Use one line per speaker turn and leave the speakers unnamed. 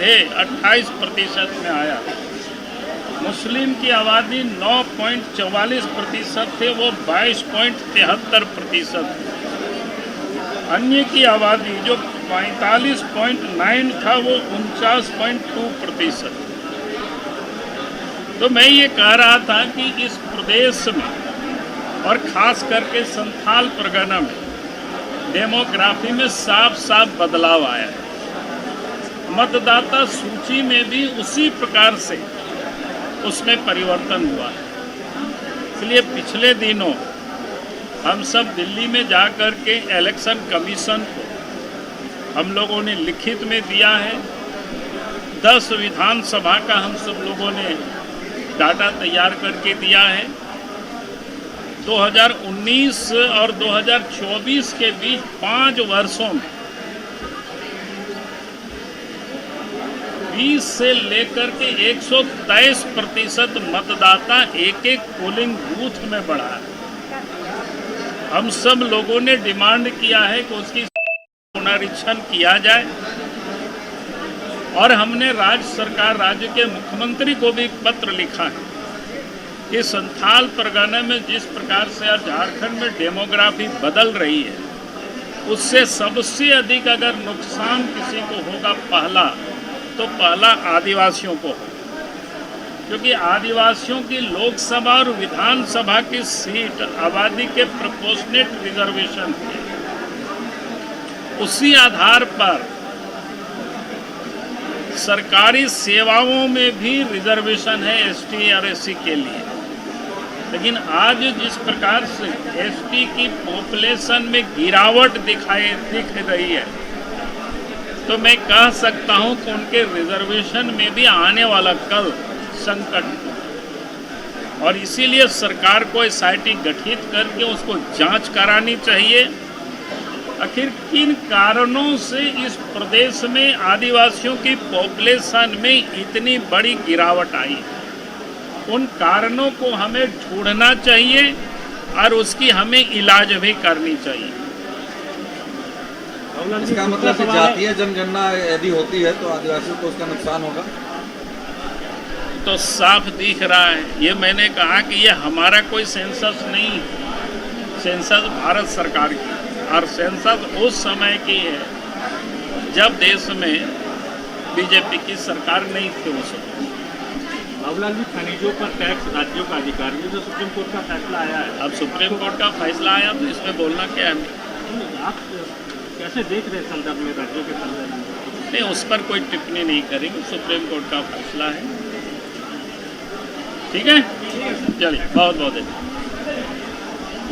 थे 28% में आया। मुस्लिम की आबादी 9.44% थे, वो 22.73%। अन्य की आबादी जो 45.9 था वो 49.2%। तो मैं ये कह रहा था कि इस प्रदेश में और ख़ास करके संथाल परगना में डेमोग्राफी में साफ साफ बदलाव आया है। मतदाता सूची में भी उसी प्रकार से उसमें परिवर्तन हुआ है। इसलिए पिछले दिनों हम सब दिल्ली में जा कर के इलेक्शन कमीशन को हम लोगों ने लिखित में दिया है। 10 विधानसभा का हम सब लोगों ने डाटा तैयार करके दिया है। 2019 और 2024 के बीच 5 वर्षों में 20 से लेकर के 123% मतदाता एक पोलिंग बूथ में बढ़ा है। हम सब लोगों ने डिमांड किया है कि उसकी पुनरीक्षण किया जाए और हमने राज्य सरकार, राज्य के मुख्यमंत्री को भी पत्र लिखा है कि संथाल परगना में जिस प्रकार से आज झारखंड में डेमोग्राफी बदल रही है, उससे सबसे अधिक अगर नुकसान किसी को होगा तो पहला आदिवासियों को हो, क्योंकि आदिवासियों की लोकसभा और विधानसभा की सीट आबादी के प्रोपोर्शनेट रिजर्वेशन थे। उसी आधार पर सरकारी सेवाओं में भी रिजर्वेशन है एसटी और एससी के लिए। लेकिन आज जिस प्रकार से एसटी की पॉपुलेशन में गिरावट दिख रही है, तो मैं कह सकता हूं कि उनके रिजर्वेशन में भी आने वाला कल संकट, और इसीलिए सरकार को एसआईटी गठित करके उसको जांच करानी चाहिए। आखिर किन कारणों से इस प्रदेश में आदिवासियों की पॉपुलेशन में इतनी बड़ी गिरावट आई, उन कारणों को हमें ढूंढना चाहिए और उसकी हमें इलाज भी करनी चाहिए।
इसका मतलब कि जातीय जनगणना यदि होती है तो आदिवासियों को उसका नुकसान होगा,
तो साफ दिख रहा है। ये मैंने कहा कि ये हमारा कोई सेंसस नहीं, सेंसस भारत सरकार की, और सेंसस उस समय की है जब देश में बीजेपी की सरकार नहीं थी उस वक्त।
बाबूलाल जी, खनिजों पर टैक्स राज्यों का अधिकार, ये जो सुप्रीम कोर्ट का फैसला आया है,
अब सुप्रीम कोर्ट का फैसला आया तो इसमें बोलना क्या है?
आप कैसे देख रहे हैं संदर्भ में, राज्यों के संदर्भ में?
नहीं, उस पर कोई टिप्पणी नहीं करेंगे, सुप्रीम कोर्ट का फैसला है। ठीक है, चलिए, बहुत बहुत धन्यवाद।